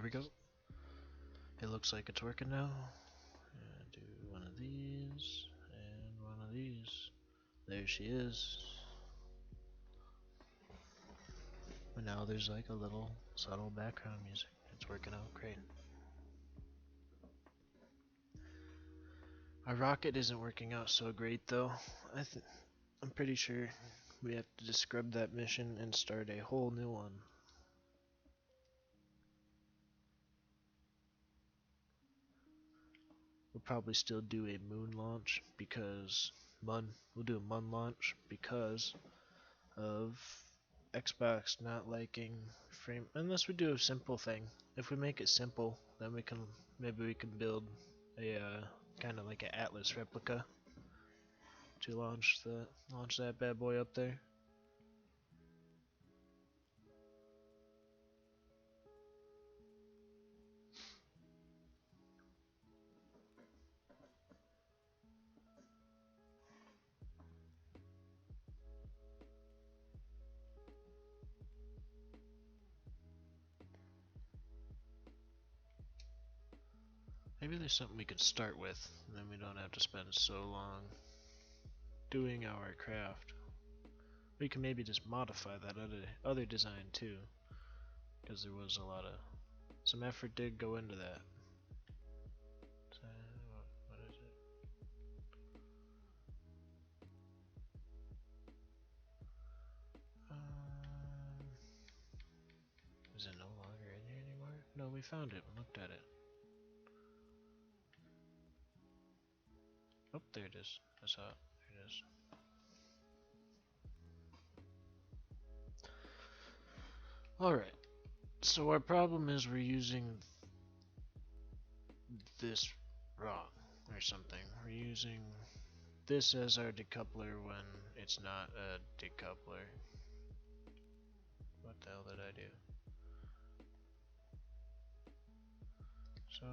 we go. It looks like it's working now. Do one of these and one of these. There she is. And now there's like a little subtle background music. It's working out great. Our rocket isn't working out so great though. I'm pretty sure we have to just scrub that mission and start a whole new one. We'll probably still do a moon launch because we'll do a moon launch because of Xbox not liking frame, unless we do a simple thing. If we make it simple, then maybe we can build a kind of like an Atlas replica to launch that bad boy up there. Maybe there's something we could start with, and then we don't have to spend so long doing our craft. We can maybe just modify that other design too, because there was some effort did go into that. So, what is it? Is it no longer in here anymore? No, we found it and looked at it. Oh, there it is. I saw it. There it is. Alright, so our problem is we're using this wrong or something. We're using this as our decoupler when it's not a decoupler. What the hell did I do? So,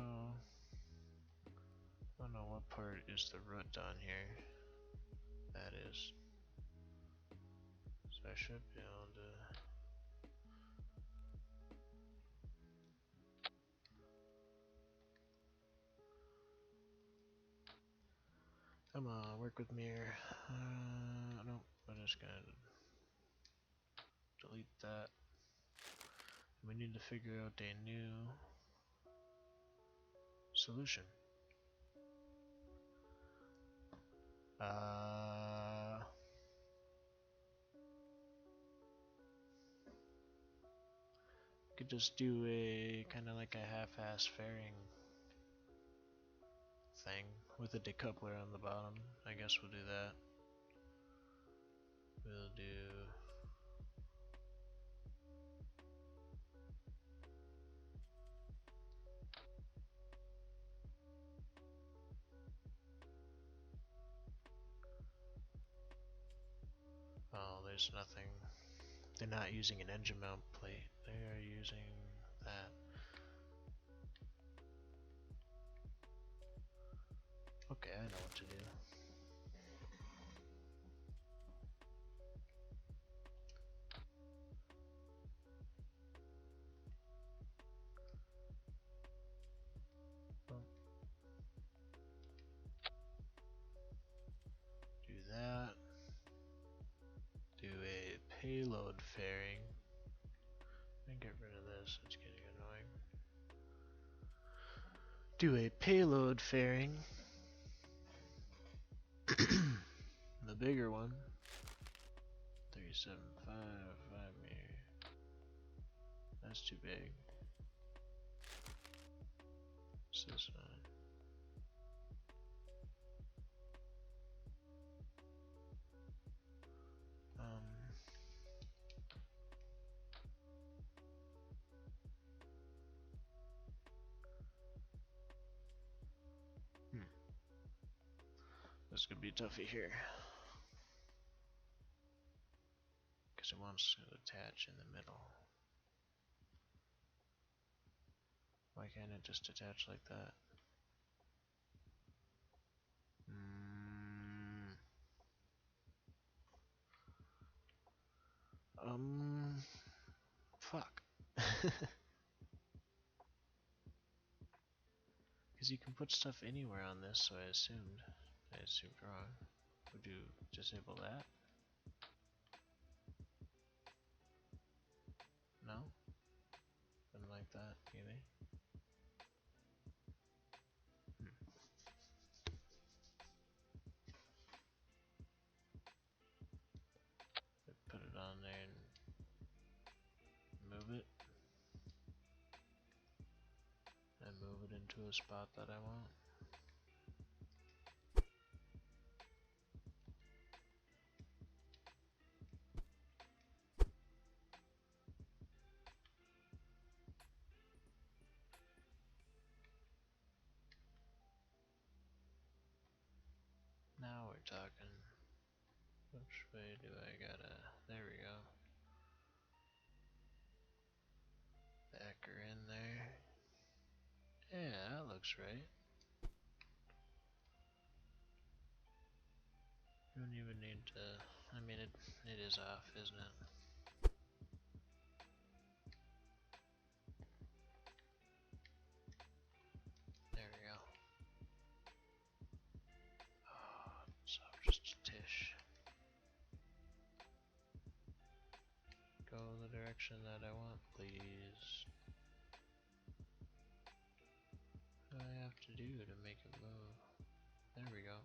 I don't know what part is the root on here. That is. So I should be able to. Come on, work with me here. Nope, I'm just gonna delete that. We need to figure out a new solution. Could just do a kind of like a half-ass fairing thing with a decoupler on the bottom. I guess we'll do that. We'll do. Oh, there's nothing. They're not using an engine mount plate. They are using that. Okay, I know what to do. Do that. Do a payload fairing. And get rid of this, it's getting annoying. Do a payload fairing. The bigger one. 375 meter. That's too big. What's this one? This could be a toughie here. Because it wants to attach in the middle. Why can't it just attach like that? Fuck. Because you can put stuff anywhere on this, so I assumed. I assumed wrong. Would you disable that? No? Didn't like that either. Put it on there and move it. And move it into a spot that I want. Now we're talking. Which way do I gotta... There we go. Back her in there. Yeah, that looks right. You don't even need to... I mean, it is off, isn't it? There we go. Oh, so just a tish. Go the direction that I want, please. What do I have to do to make it move? There we go.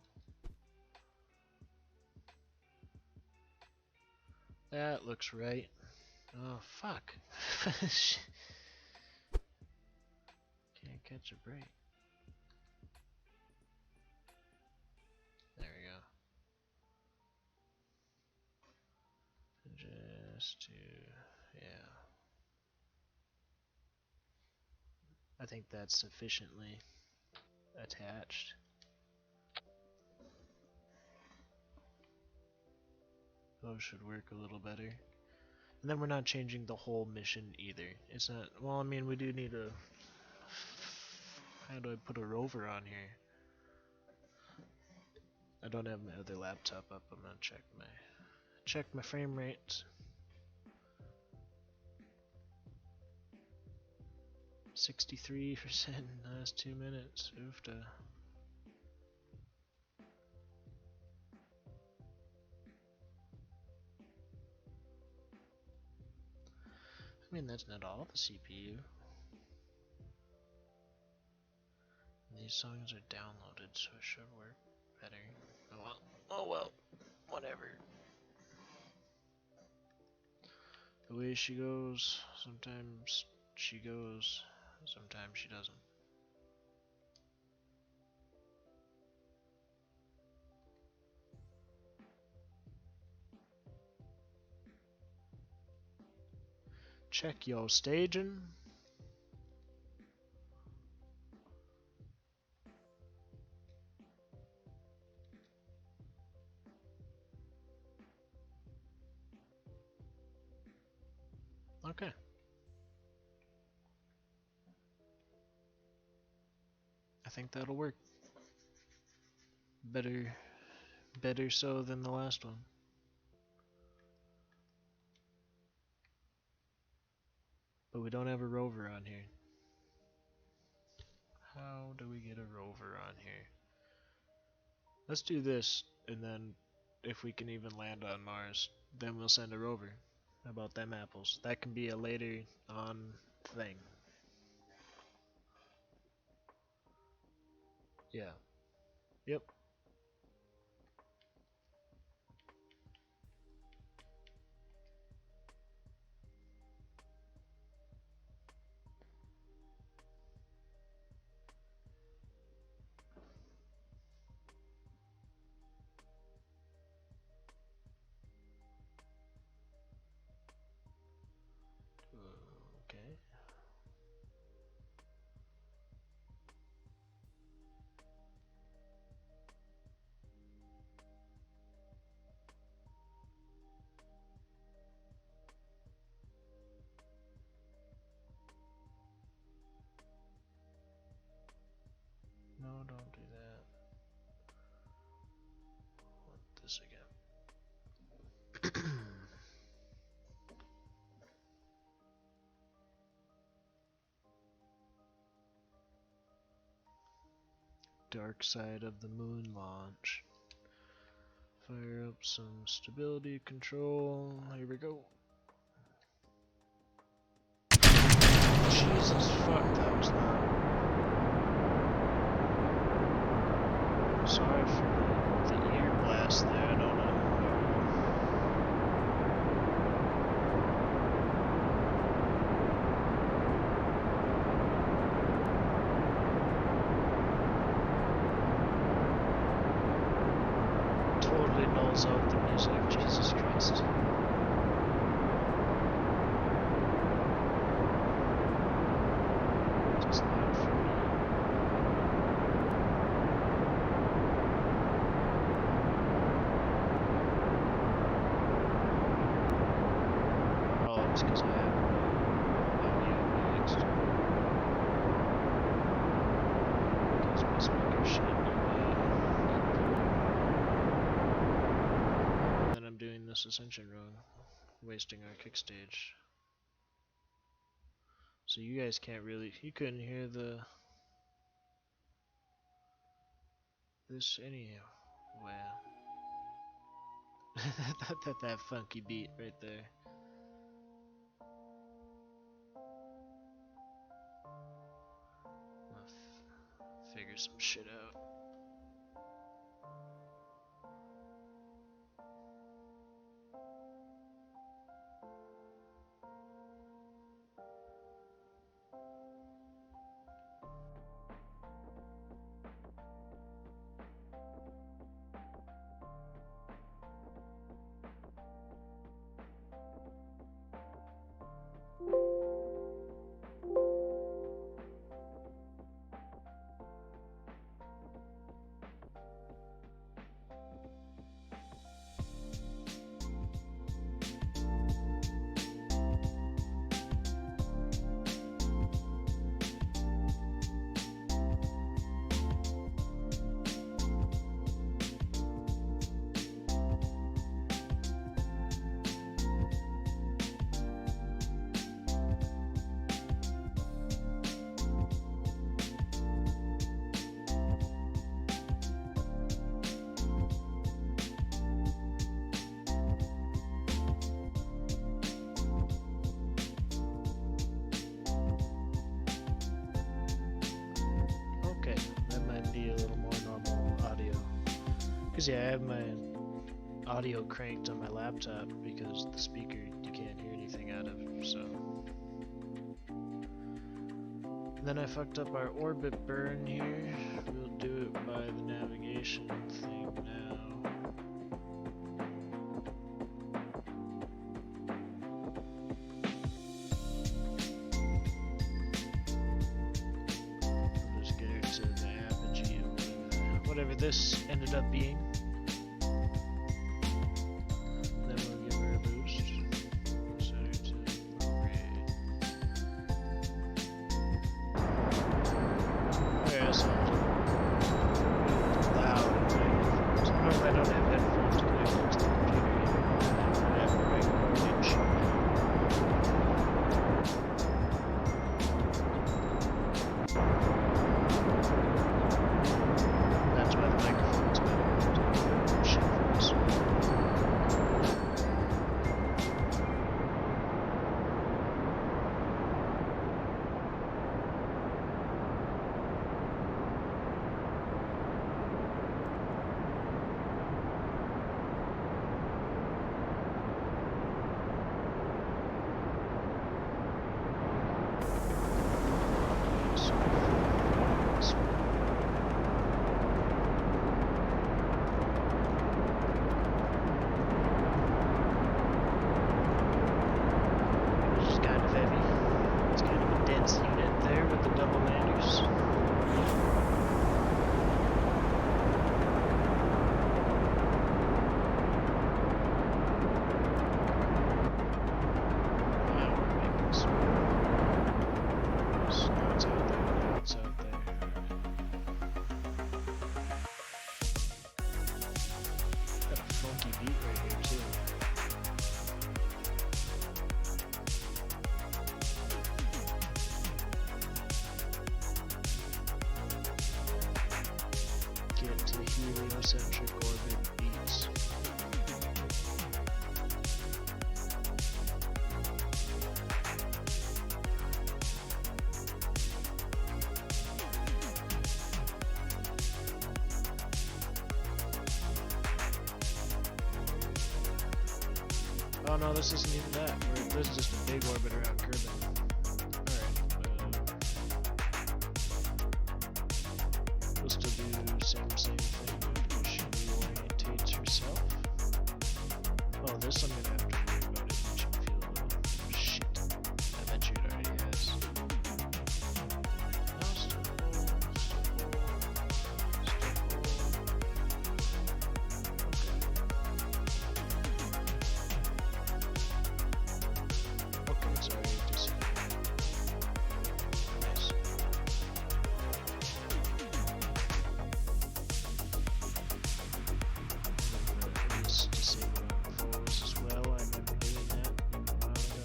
That looks right. Oh, fuck. Can't catch a break. There we go. Just to... yeah. I think that's sufficiently attached. Those should work a little better. And then we're not changing the whole mission either. It's not... well, I mean, we do need a... how do I put a rover on here? I don't have my other laptop up. I'm gonna check my frame rates. 63% in the last 2 minutes. Oofta. I mean, that's not all the CPU. These songs are downloaded, so it should work better. Oh well. Oh well. Whatever. The way she goes, sometimes she goes, sometimes she doesn't. Check your staging. Okay. I think that'll work. Better so than the last one. But we don't have a rover on here. How do we get a rover on here? Let's do this, and then if we can even land on Mars, then we'll send a rover. How about them apples? That can be a later on thing. Yeah. Yep. Okay. No, don't do that. I want this again. Dark side of the moon launch. Fire up some stability control. Here we go. Jesus fuck, that was loud. Sorry for the ear blast there, I don't know. Totally nulls out the music, Jesus Christ. Just loud for me. Oh, it's because I have my audio mixed. Because my speaker shit on my computer. And then I'm doing this ascension wrong, wasting our kick stage. So you guys can't really, you couldn't hear this anyhow. Wow. that funky beat right there. I'll figure some shit out. Cause yeah, I have my audio cranked on my laptop because the speaker you can't hear anything out of, so. And then I fucked up our orbit burn here. We'll do it by the navigation thing now. We'll just get her to the apogee of whatever this ended up being. So heliocentric orbit beats. Oh no, this isn't even that. This is just a big orbit around Kerbal. Alright. We'll still do same thing. She reorientates herself. Oh, this I'm gonna have to worry about it. Makes me feel a little shit. I bet you it already has. No, still full. Okay, it's already disabled. Nice. Let's disable foes as well. I remember doing that a while ago.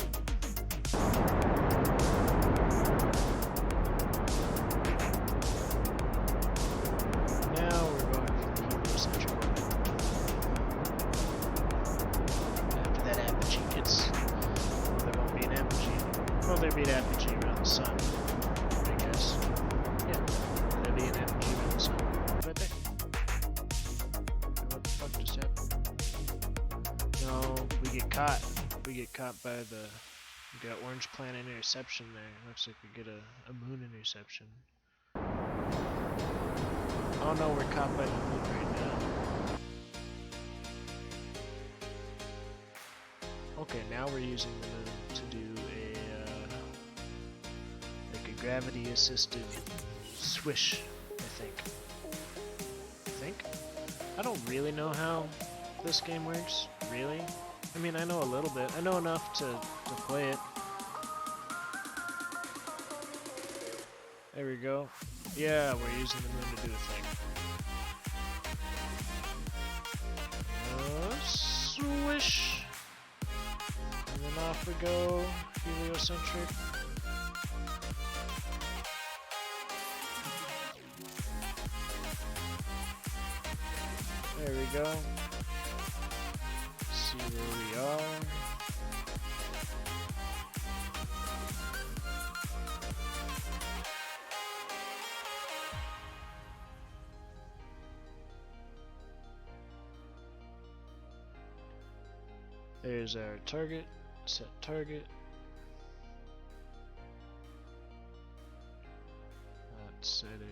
Now we're going for the heliocentric orbit. After that apogee gets... Well, there won't be an apogee. Well, there'll be an apogee around the sun, I guess. Yeah, there'll be an apogee around the sun. Right there. What the fuck just happened? No, we get caught. We get caught by the... We got orange planet interception there. Looks like we get a moon interception. Oh no, we're caught by the moon right now. Okay, now we're using the moon to do like a gravity-assisted swish, I think. I don't really know how this game works, really. I mean, I know a little bit. I know enough to play it. There we go. Yeah, we're using the moon to do a thing. Swish! And then off we go, heliocentric. There we go. See where we are. There's our target. Set target. Let's set a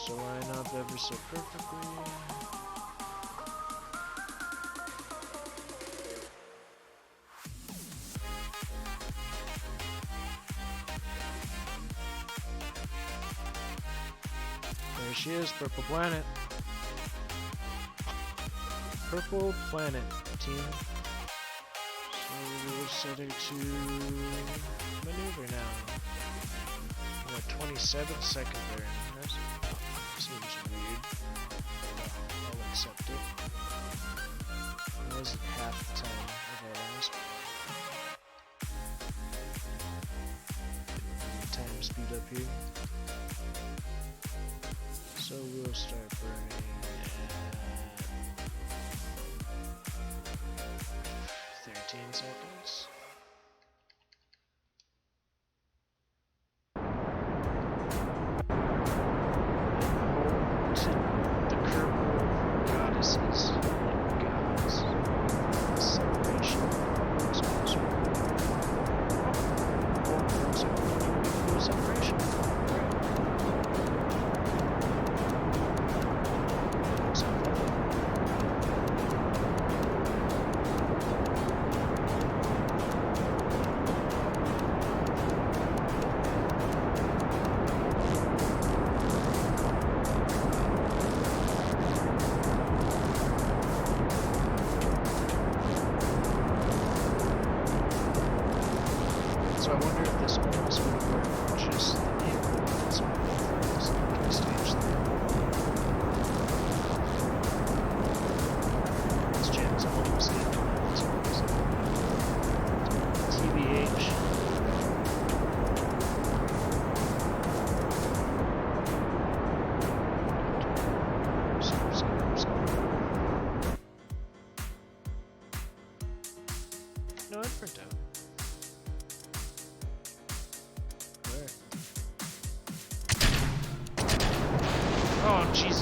so line up ever so perfectly. There she is, Purple Planet. Purple Planet, team. So we'll set her to maneuver now. 27 second there. Seems weird. I'll accept it. It wasn't half the time of our last. Time speed up here. So we'll start burning at 13 seconds.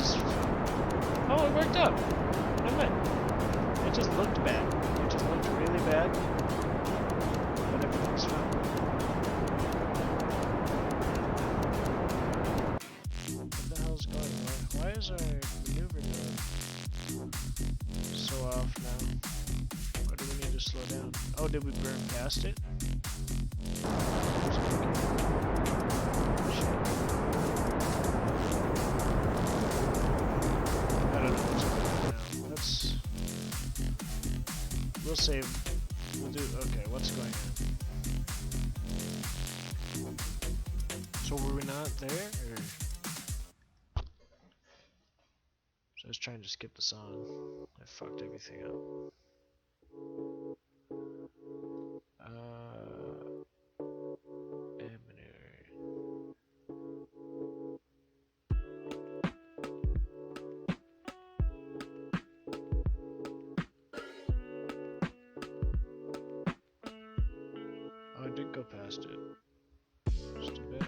just... Oh, it worked out! I win. It just looked bad. It just looked really bad. But everything's fine. What the hell's going on? Why is our maneuver going so off now? Or do we need to slow down? Oh, did we burn past it? I don't know what's going on now. We'll save. We'll do. Okay, what's going on? So were we not there, or? So I was trying to skip the song. I fucked everything up. Oh, I did go past it. Just a bit.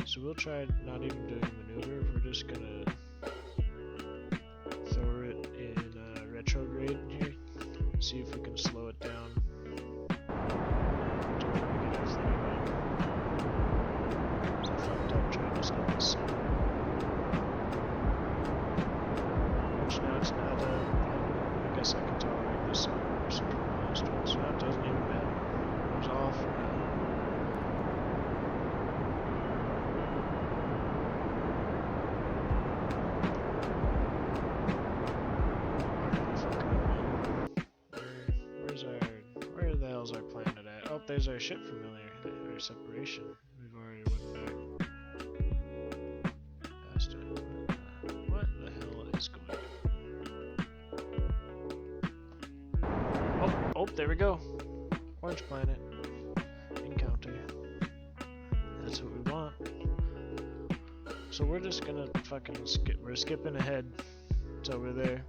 So we'll try not even doing maneuver. We're just gonna throw it in retrograde here. See if we can slow it down. To where we get everything again. So I fucked up trying to skip this song. Which now it's not I guess I can tolerate this song versus the last one. So that doesn't even matter. It was off for now. Where the hell's our planet at? Oh, there's our ship familiar. Our separation. We've already went back. Past it. What the hell is going on? Oh, there we go. Orange planet. Encounter. That's what we want. So we're just gonna fucking skip. We're skipping ahead. It's over there.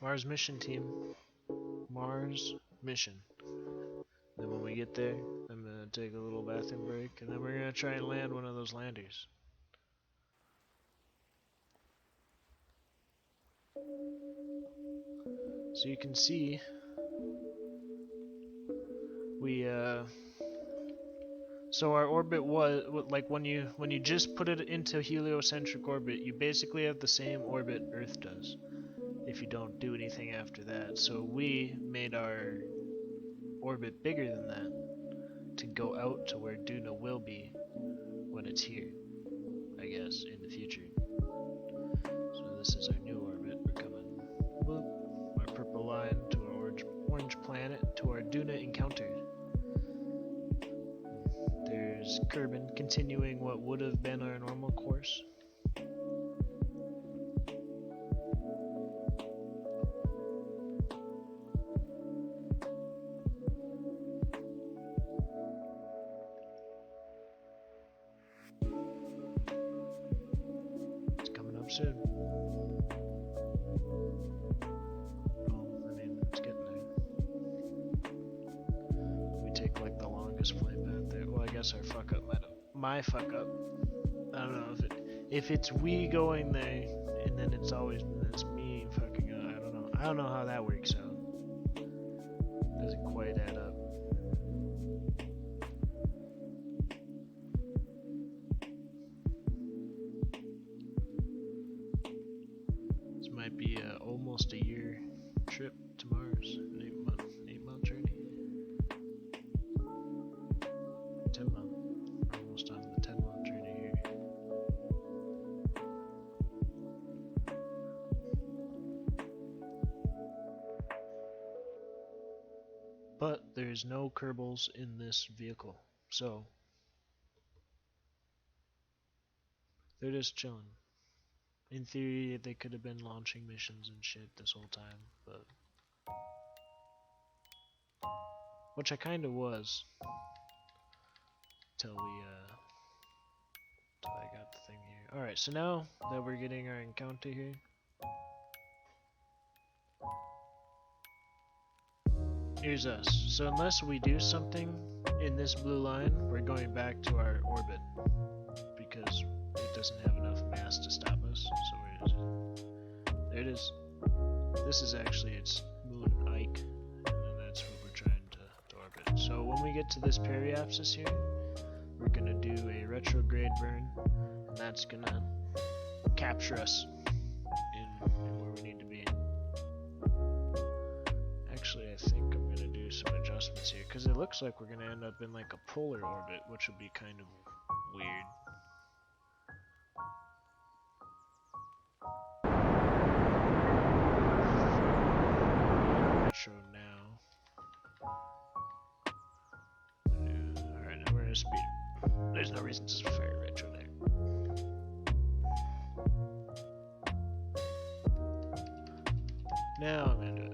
Mars mission team. Mars mission. Then when we get there, I'm gonna take a little bathroom break, and then we're gonna try and land one of those landers. So you can see, so our orbit was, like when you just put it into heliocentric orbit, you basically have the same orbit Earth does. If you don't do anything after that. So we made our orbit bigger than that to go out to where Duna will be when it's here, I guess, in the future. So this is our new orbit. We're coming, boop, our purple line to our orange planet, to our Duna encounter. There's Kerbal continuing what would have been our normal course. Soon. Well, I mean, it's getting there. We take like the longest flight path there. Well, I guess our fuck up might have. My fuck up. I don't know if it's we going there and then it's me fucking up. I don't know how that works out. Doesn't quite add up. Might be almost a year trip to Mars, an 8-month journey. 10-month, almost on the 10-month journey here. But there's no Kerbals in this vehicle, so they're just chilling. In theory, they could have been launching missions and shit this whole time, but... Which I kinda was. Till I got the thing here. Alright, so now that we're getting our encounter here... Here's us. So unless we do something in this blue line, we're going back to our orbit because it doesn't have enough mass to stop us. So we're just, there it is. This is actually its moon Ike, and then that's what we're trying to orbit. So when we get to this periapsis here, we're gonna do a retrograde burn, and that's gonna capture us in where we need to be. Actually, I think I'm gonna do some adjustments here because it looks like we're gonna end up in like a polar orbit, which would be kind of weird. Retro now. Alright, now we're gonna speed. There's no reason to fire retro there. Now I'm gonna do it.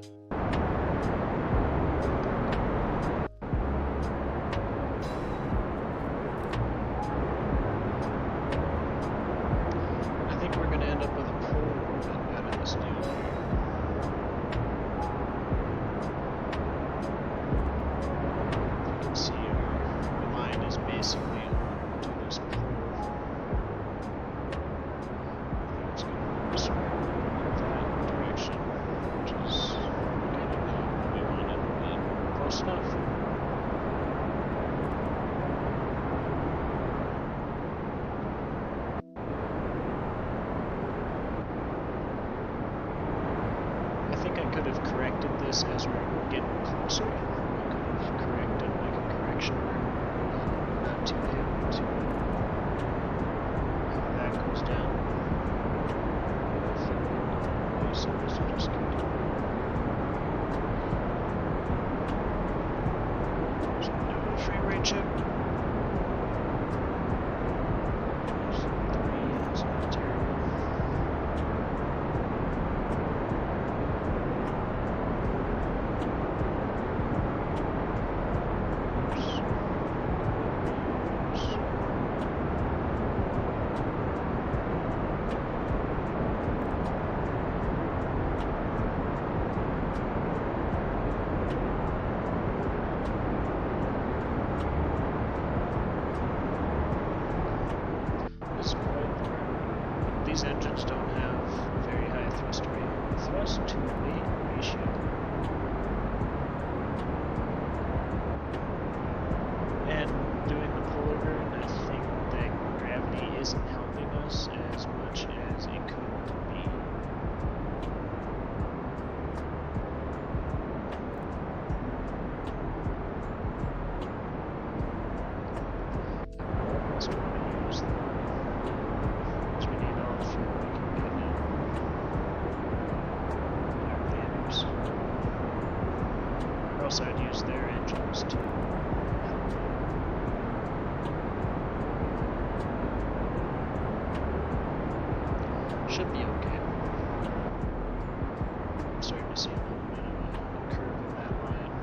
I think we're gonna end up with a polar orbit out of this deal here. You can see our line is basically to this pole. It's gonna swirl in that direction, which is kind of not what we wanted, but close enough. I think I could have corrected this as we're getting closer. I could have corrected like a correction where not too heavy to how that goes down. I think so this will just continue. So do a frame rate check. There's 3, that's not terrible. These engines don't have very high thrust to weight ratio. And doing the polar burn, I think that gravity isn't helping us as much as it could be. Almost want to use the also I'd use their engines to help. Should be okay. I'm starting to see a little bit of a curve in that line.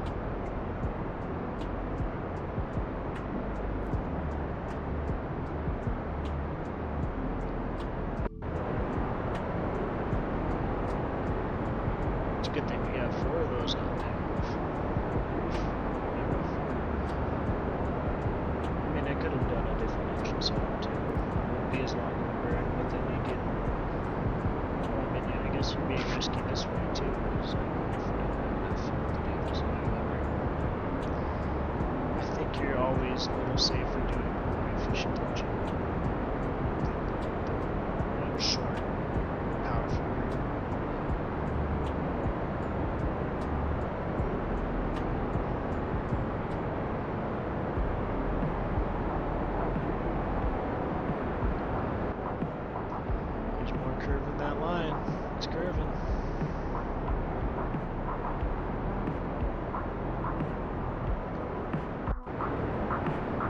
It's a good thing we got 4 of those out there. I could have done a different engine setup too. It wouldn't be as long of a burn, but then you get. Well, I mean, yeah, I guess you're being risky this way too, because if we don't have enough fuel to do this, however, I think you're always a little safer doing a more efficient engine than the short, powerful burn. Curving that line. It's curving.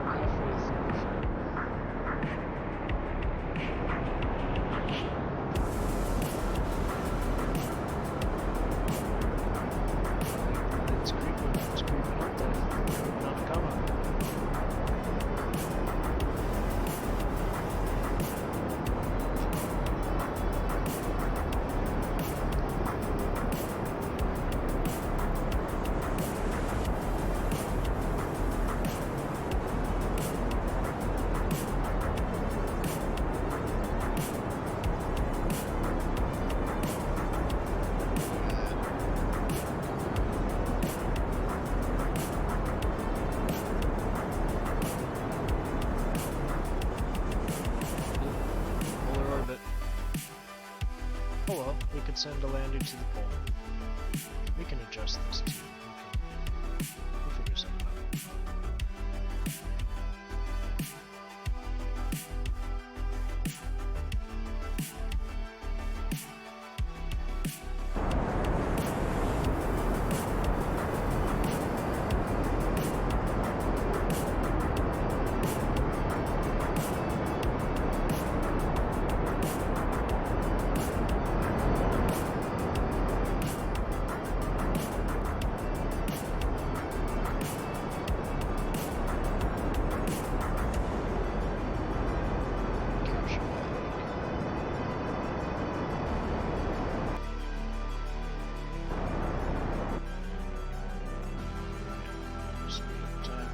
Halfway through. It's creeping up there. Not coming. well, we could send a lander to the pole. We can adjust this too. We'll figure something out.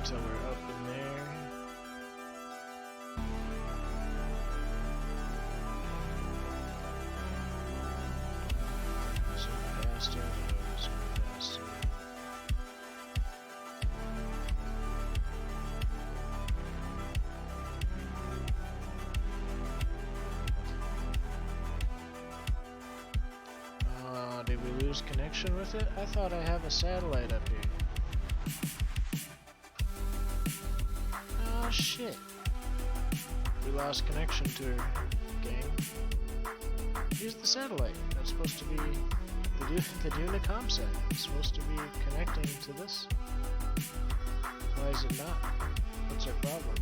Until we're up in there. Zoom faster, zoom faster. Did we lose connection with it? I thought I have a satellite up here. Oh shit. We lost connection to her, gang. Here's the satellite. That's supposed to be the Duna comset. It's supposed to be connecting to this. Why is it not? What's our problem?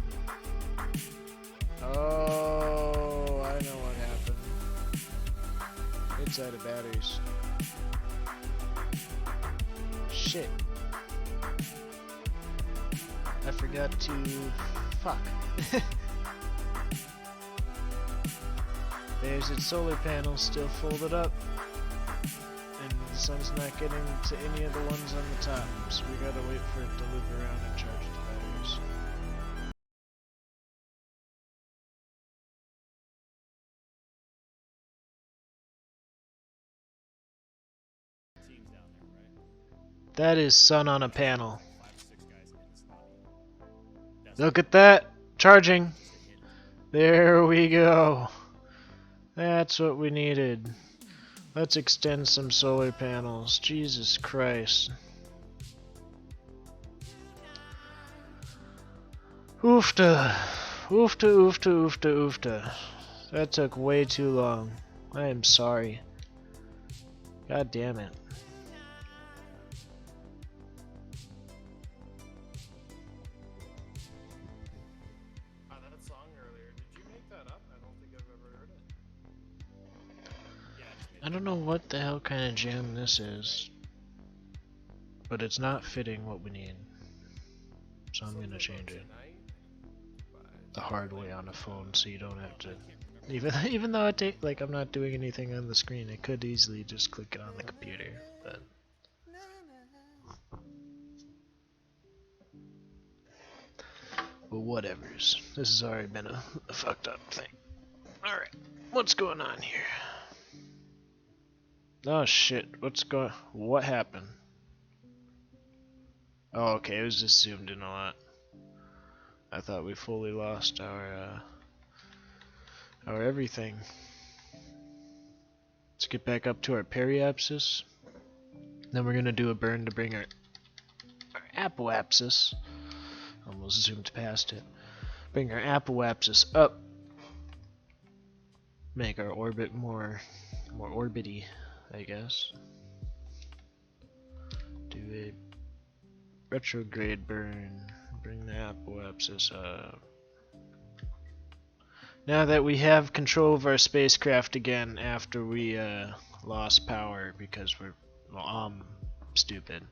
Oh, I know what happened. It's out of batteries. Shit. I forgot to... fuck. There's its solar panel still folded up. And the sun's not getting to any of the ones on the top. So we gotta wait for it to loop around and charge the batteries. That is sun on a panel. Look at that! Charging! There we go! That's what we needed. Let's extend some solar panels. Jesus Christ. Oofta! Oofta, oofta, oofta, oofta. That took way too long. I am sorry. God damn it. I don't know what the hell kind of jam this is, but it's not fitting what we need, so I'm gonna change it the hard way on a phone, so you don't have to. Even though I'm not doing anything on the screen, I could easily just click it on the computer, but. But whatever's. This has already been a fucked up thing. Alright, what's going on here? Oh shit, what happened? Oh okay, it was just zoomed in a lot. I thought we fully lost our everything. Let's get back up to our periapsis. Then we're gonna do a burn to bring our apoapsis. Almost zoomed past it. Bring our apoapsis up. Make our orbit more orbity, I guess. Do a retrograde burn. Bring the apoapsis up. Now that we have control of our spacecraft again after we lost power because we're stupid.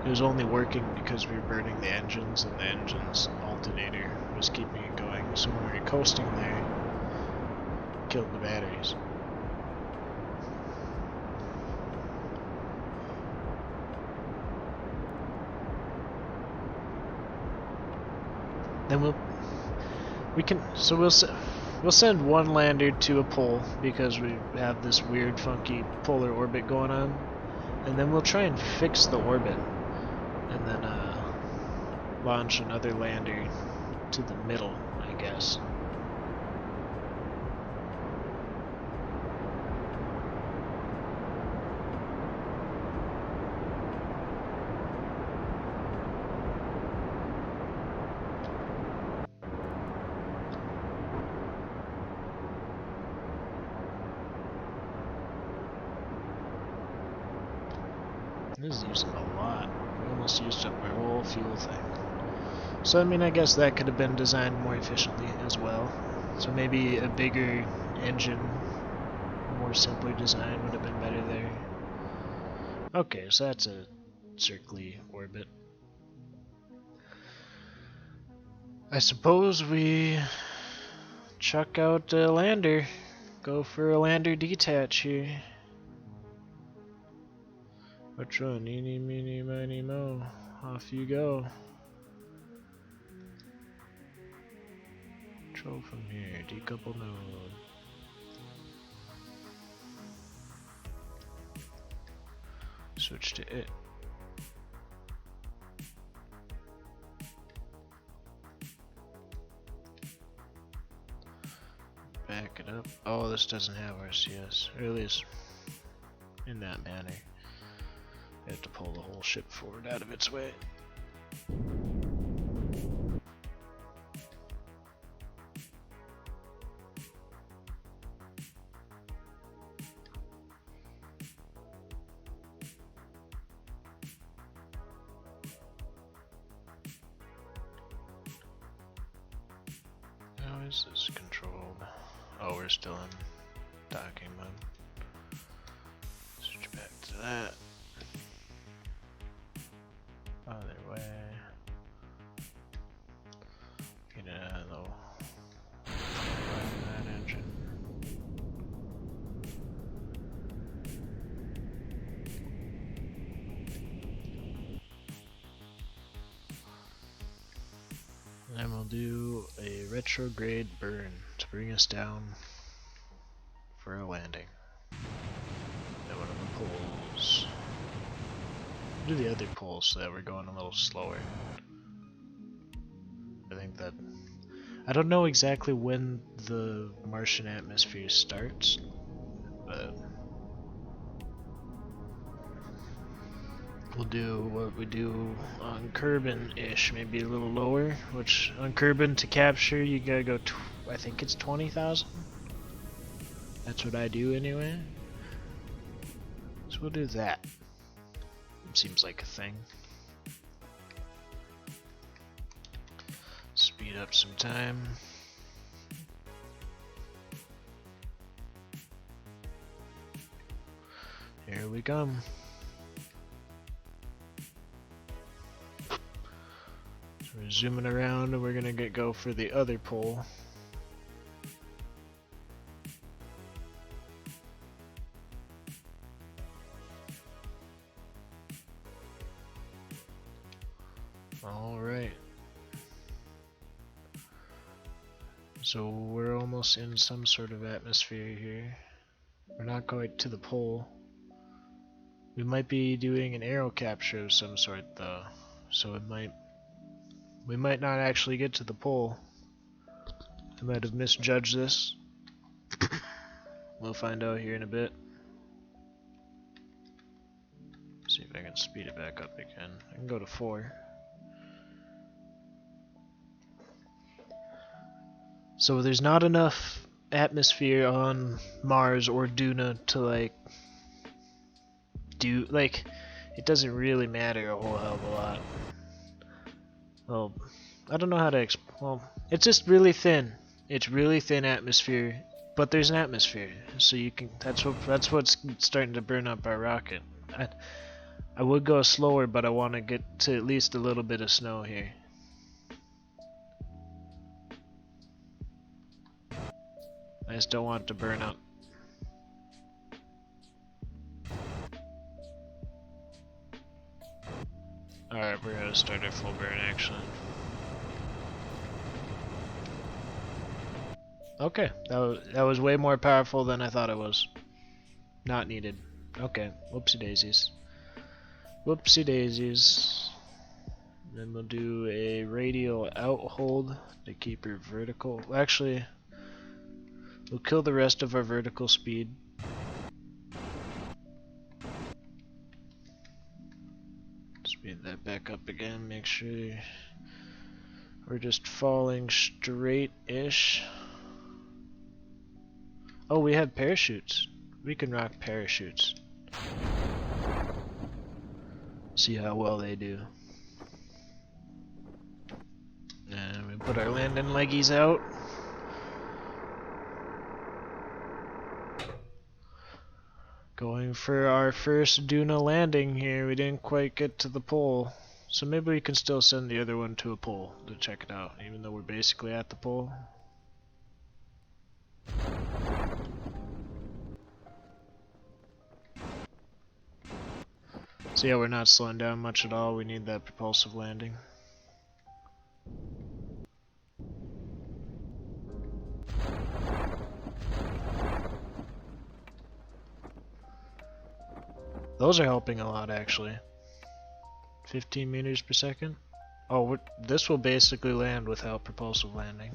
It was only working because we were burning the engines, and the engine's alternator was keeping it going. So when we were coasting there, it killed the batteries. Then we'll send one lander to a pole because we have this weird funky polar orbit going on, and then we'll try and fix the orbit, and then launch another lander to the middle, I guess. This is using a lot. We almost used up our whole fuel thing. So I mean, I guess that could have been designed more efficiently as well. So maybe a bigger engine, more simpler design would have been better there. Okay, so that's a circly orbit. I suppose we chuck out a lander. Go for a lander detach here. Which one? Eeny, meeny, miny, mo. Off you go. Control from here. Decouple node. Switch to it. Back it up. Oh, this doesn't have RCS. Or at least in that manner. I have to pull the whole ship forward out of its way. How is this controlled? Oh, we're still in docking mode. Switch back to that. Other way. Get it out of that engine. And we'll do a retrograde burn to bring us down for a landing. Then one of the poles. Do the other poles so that we're going a little slower. I think that I don't know exactly when the Martian atmosphere starts, but we'll do what we do on Kerbal-ish, maybe a little lower, which on Kerbal to capture you gotta go, I think it's 20,000? That's what I do anyway. So we'll do that. Seems like a thing. Speed up some time. Here we come. So we're zooming around and we're gonna go for the other pole. Alright. So we're almost in some sort of atmosphere here. We're not going to the pole. We might be doing an aero capture of some sort though. So we might not actually get to the pole. I might have misjudged this. We'll find out here in a bit. See if I can speed it back up again. I can go to 4. So there's not enough atmosphere on Mars or Duna to like do like it doesn't really matter a whole hell of a lot. Well, I don't know how to well, it's just really thin. It's really thin atmosphere, but there's an atmosphere, so you can. That's what's starting to burn up our rocket. I would go slower, but I want to get to at least a little bit of snow here. I just don't want it to burn up. Alright, we're gonna start our full burn actually. Okay, that was way more powerful than I thought it was. Not needed. Okay, whoopsie daisies. Whoopsie daisies. then we'll do a radial out hold to keep her vertical. Actually, we'll kill the rest of our vertical speed. Speed that back up again, make sure we're just falling straight-ish. Oh, we have parachutes. We can rock parachutes. See how well they do. And we put our landing leggies out. Going for our first Duna landing here. We didn't quite get to the pole. So maybe we can still send the other one to a pole to check it out, even though we're basically at the pole. So yeah, we're not slowing down much at all. We need that propulsive landing. Those are helping a lot, actually. 15 meters per second. Oh, this will basically land without propulsive landing.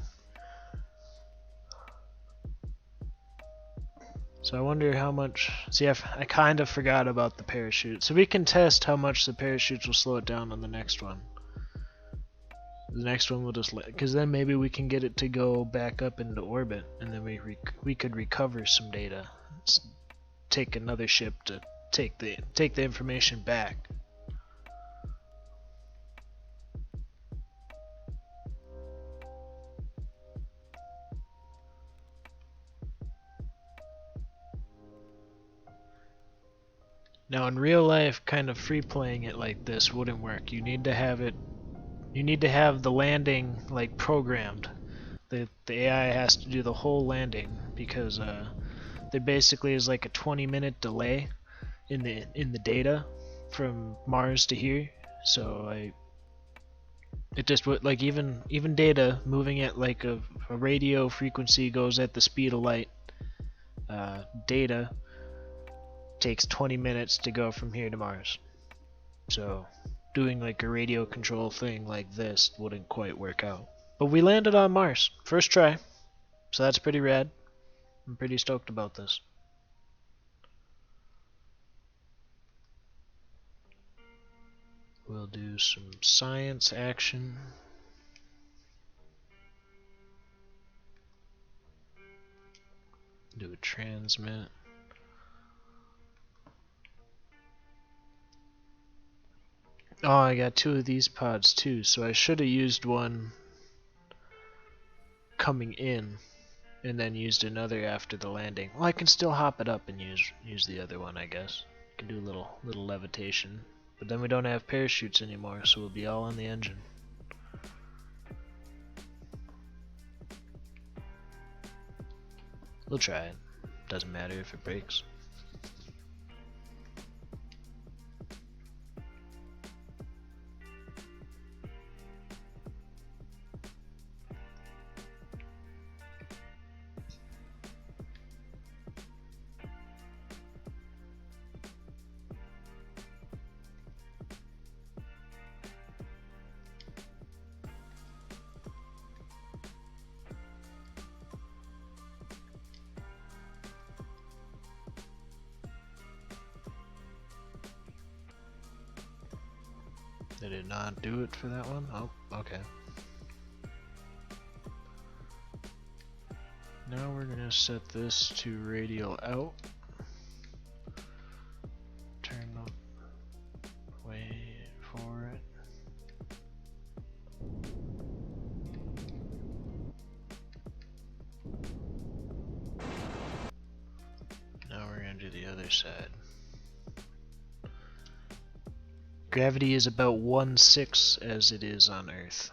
So I wonder how much... See, I kind of forgot about the parachute. So we can test how much the parachutes will slow it down on the next one. The next one will just let... Because then maybe we can get it to go back up into orbit. And then we could recover some data. Take another ship to take the information back. Now in real life, kind of free playing it like this wouldn't work. You need to have the landing like programmed. The AI has to do the whole landing because there basically is like a 20-minute delay in the data from Mars to here. So it just would like even data moving at like a radio frequency goes at the speed of light. Data takes 20 minutes to go from here to Mars. So doing like a radio control thing like this wouldn't quite work out. But we landed on Mars, first try. So that's pretty rad. I'm pretty stoked about this. We'll do some science action. Do a transmit. Oh, I got two of these pods too, so I should have used one coming in and then used another after the landing. Well, I can still hop it up and use the other one, I guess. Can do a little levitation. But then we don't have parachutes anymore, so we'll be all on the engine. We'll try it. Doesn't matter if it breaks. Did it not do it for that one? Oh, okay. Now we're gonna set this to radial out. Turn the way for it. Now we're gonna do the other side. Gravity is about 1/6 as it is on Earth.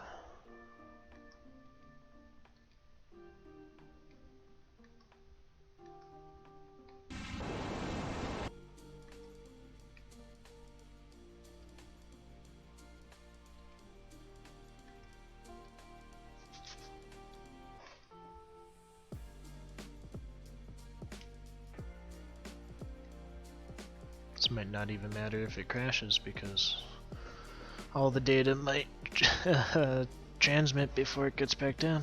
This might not even matter if it crashes because all the data might transmit before it gets back down.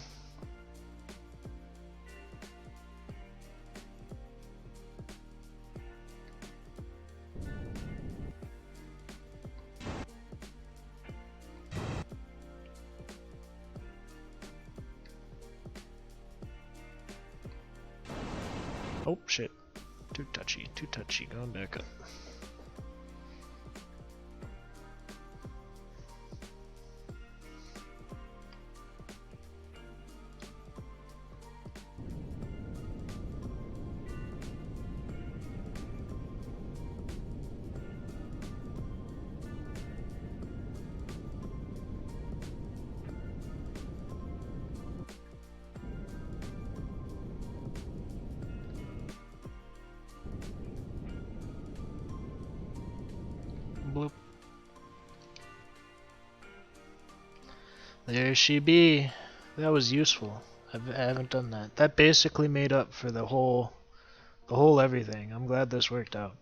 Oh shit. Too touchy, going back up. Bloop. There she be. That was useful. I haven't done that. That basically made up for the whole everything. I'm glad this worked out.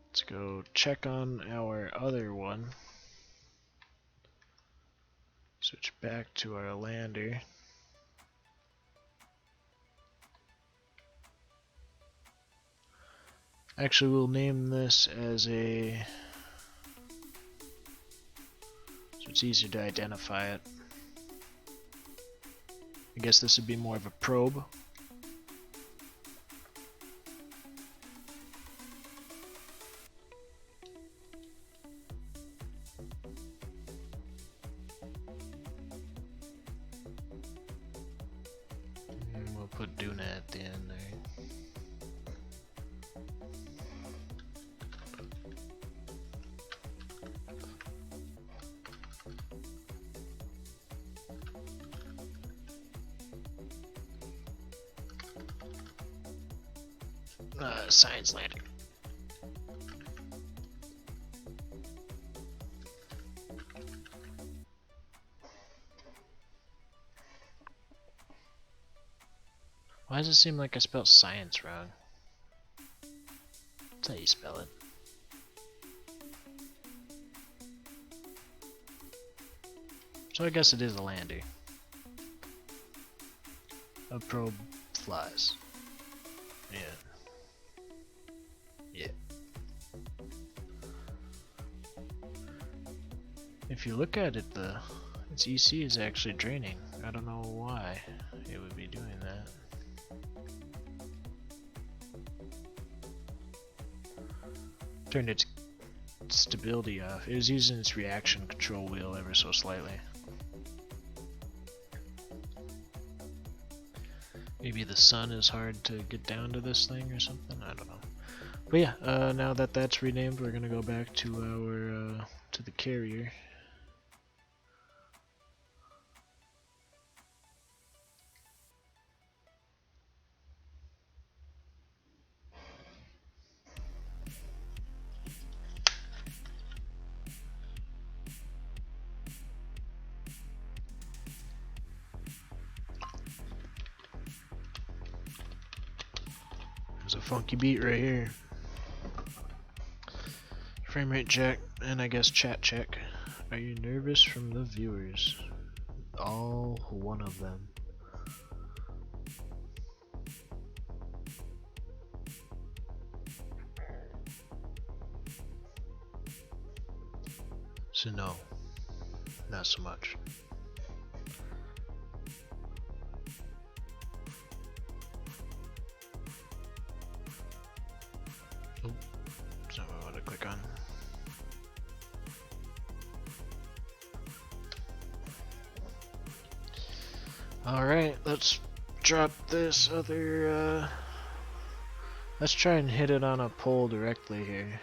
Let's go check on our other one. Switch back to our lander. Actually, we'll name this as a... so it's easier to identify it. I guess this would be more of a probe. And we'll put Duna at the end there. Science landing. Why does it seem like I spelled science wrong? That's how you spell it. So I guess it is a lander. A probe flies. Yeah. Yeah. If you look at it, its EC is actually draining. I don't know why it would be doing that. Turned its stability off. It was using its reaction control wheel ever so slightly. Maybe the sun is hard to get down to this thing or something. I don't know. But yeah, now that that's renamed, we're gonna go back to our to the carrier. There's a funky beat right here. Frame rate check, and I guess chat check. Are you nervous from the viewers? All one of them. So no, not so much. Oh, that's not what I want to click on. Alright, let's drop this other, let's try and hit it on a pole directly here.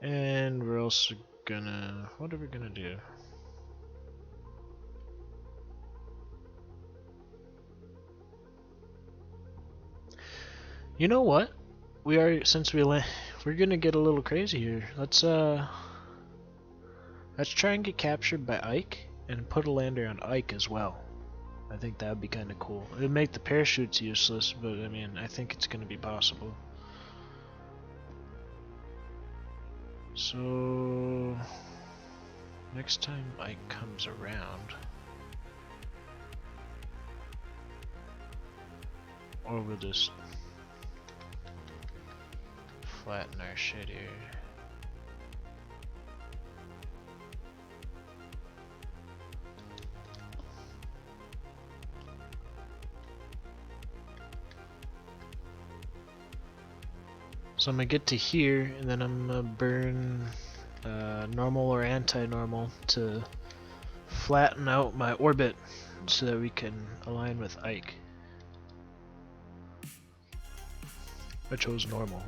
And we're also gonna, what are we gonna do? You know what? We are, since we're gonna get a little crazy here. Let's try and get captured by Ike and put a lander on Ike as well. I think that would be kind of cool. It would make the parachutes useless, but I mean, I think it's going to be possible. So next time Ike comes around, or we'll just flatten our shit here. So I'm gonna get to here, and then I'm gonna burn normal or anti-normal to flatten out my orbit so that we can align with Ike. I chose normal.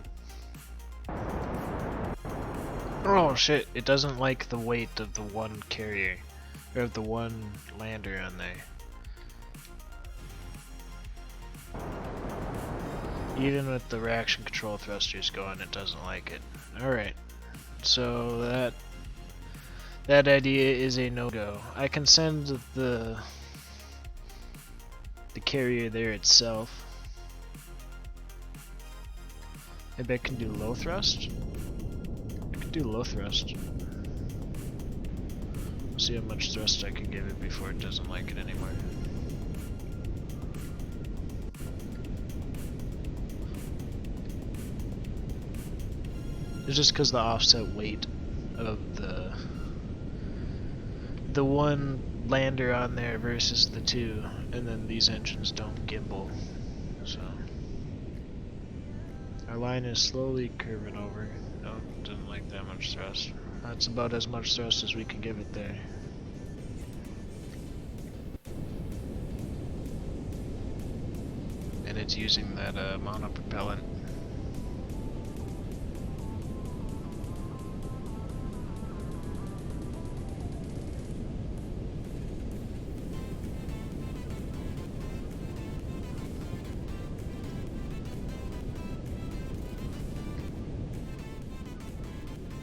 Oh shit, it doesn't like the weight of the one carrier, or of the one lander on there. Even with the reaction control thrusters going, it doesn't like it. Alright, so that idea is a no-go. I can send the carrier there itself. Maybe I can do low thrust? I can do low thrust. See how much thrust I can give it before it doesn't like it anymore. It's just because the offset weight of the one lander on there versus the two, and then these engines don't gimbal, so our line is slowly curving over. No, didn't like that much thrust. That's about as much thrust as we can give it there. And it's using that monopropellant.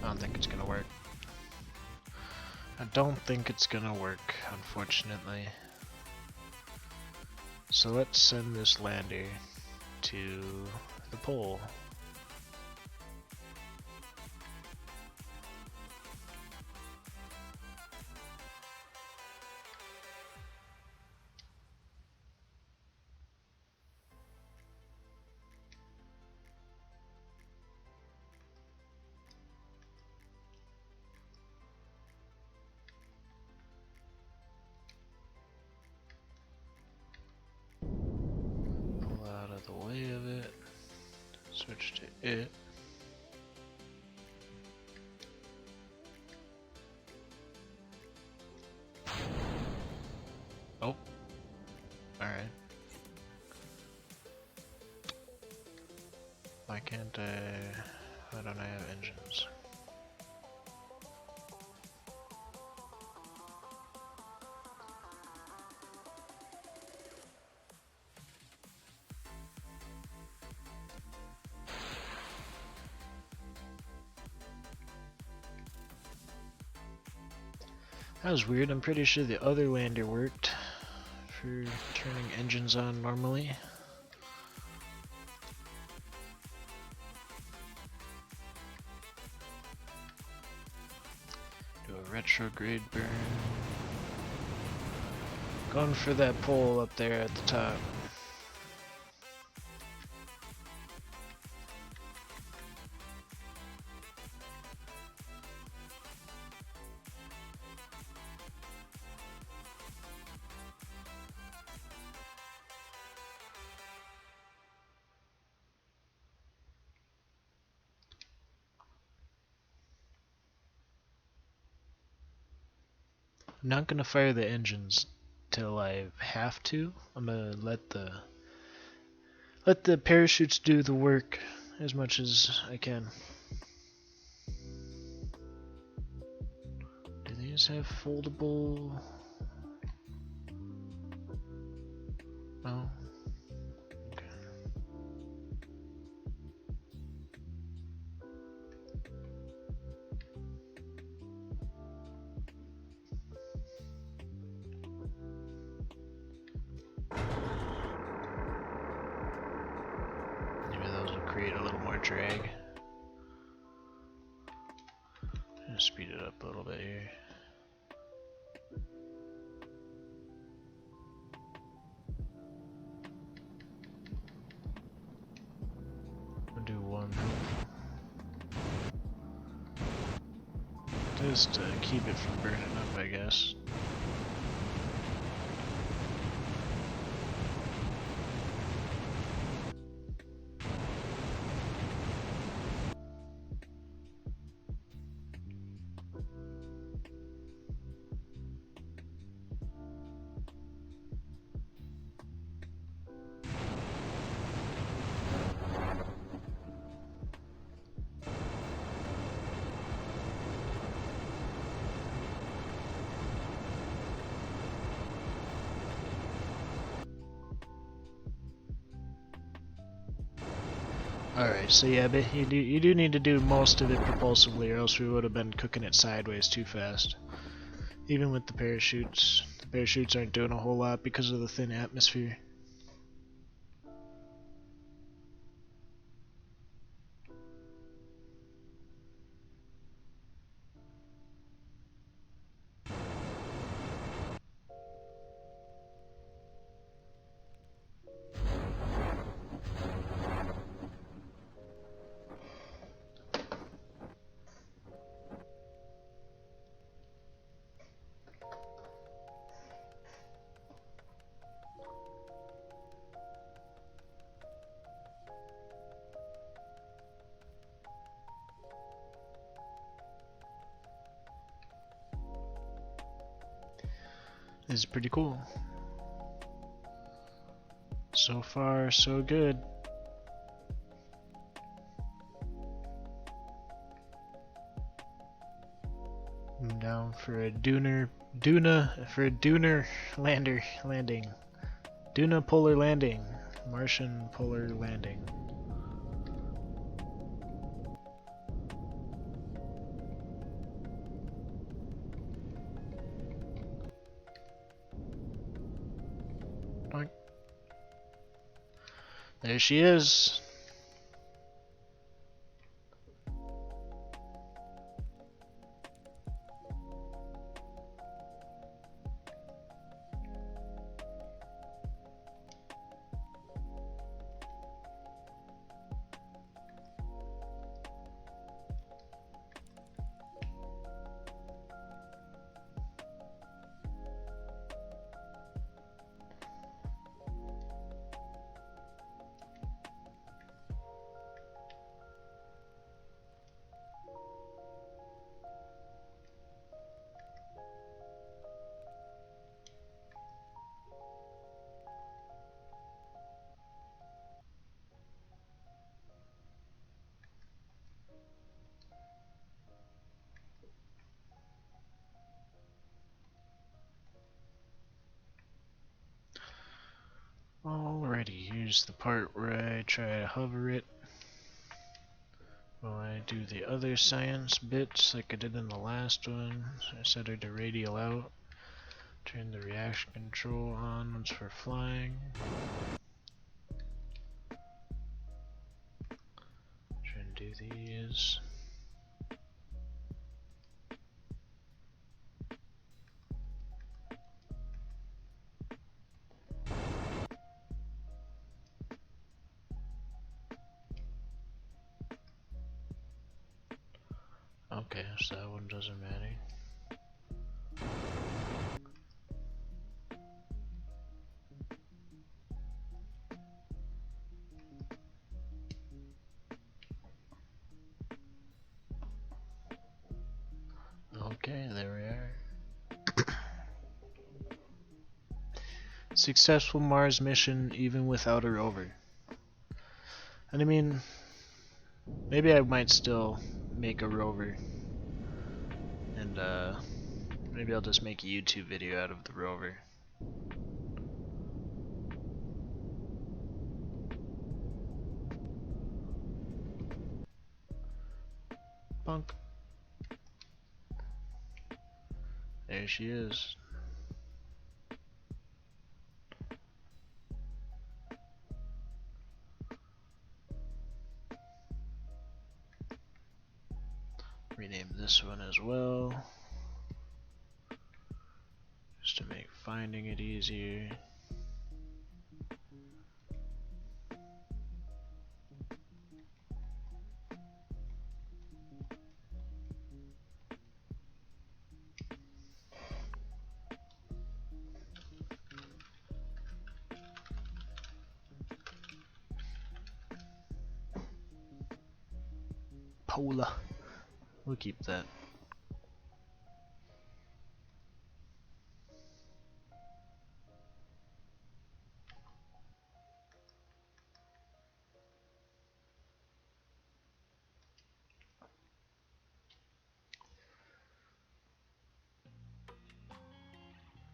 I don't think it's gonna work. I don't think it's gonna work, unfortunately. So let's send this lander to the pole. Pull out of the way of it. Switch to it. Oh. Alright. Why can't why don't I have engines? That was weird. I'm pretty sure the other lander worked for turning engines on normally. Do a retrograde burn. Going for that pole up there at the top. I'm not gonna fire the engines till I have to. I'm gonna let the parachutes do the work as much as I can. Do these have foldable? No. Okay. drag. Just speed it up a little bit here. I'll do one. Just to keep it from burning up, I guess. Alright, so yeah, but you do need to do most of it propulsively, or else we would have been cooking it sideways too fast. Even with the parachutes aren't doing a whole lot because of the thin atmosphere. This is pretty cool. So far, so good. I'm down for a Duna landing. Duna polar landing. Martian polar landing. There she is. Alrighty, here's the part where I try to hover it while I do the other science bits like I did in the last one. So I set her to radial out, turn the reaction control on once we're flying. Try and do these. Okay, so that one doesn't matter. Okay, there we are. Successful Mars mission even without a rover. And I mean, maybe I might still make a rover. And maybe I'll just make a YouTube video out of the rover. Bunk. There she is. rename this one as well, just to make finding it easier. Pola. We'll keep that.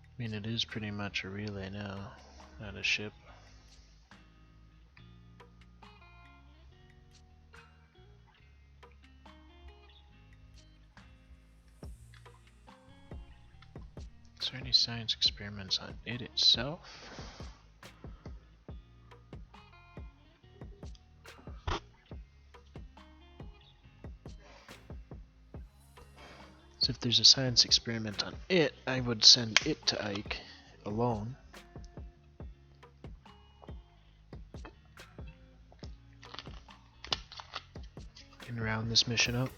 I mean, it is pretty much a relay now, not a ship. Is there any science experiments on it itself? So if there's a science experiment on it, I would send it to Ike alone. And round this mission up.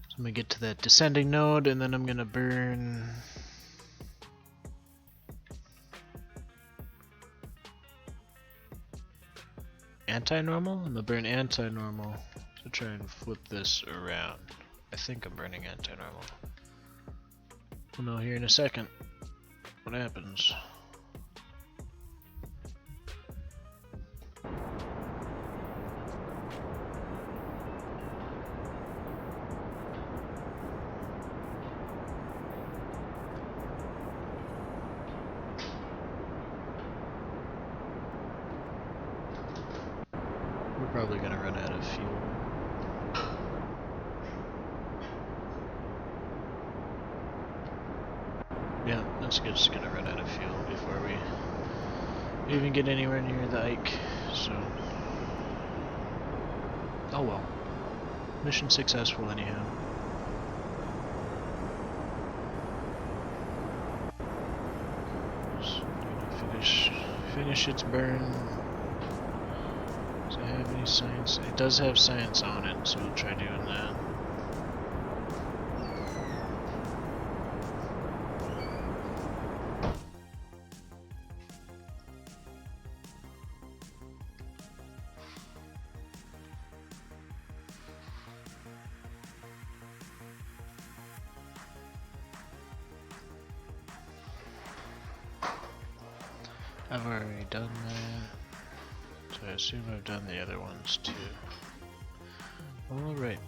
So I'm gonna get to that descending node, and then I'm gonna burn anti-normal? I'm gonna burn anti-normal to try and flip this around. I think I'm burning anti-normal. We'll know here in a second what happens. We're probably gonna run out of fuel. Yeah, that's just gonna run out of fuel before we even get anywhere near the Ike, so... Oh well. Mission successful anyhow. Just gonna finish its burn. Does it have any science? It does have science on it, so we'll try doing that. I've already done that, so I assume I've done the other ones too. Alright.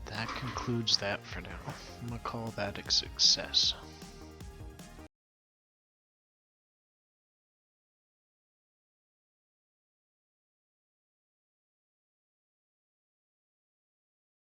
That concludes that for now. I'm gonna call that a success.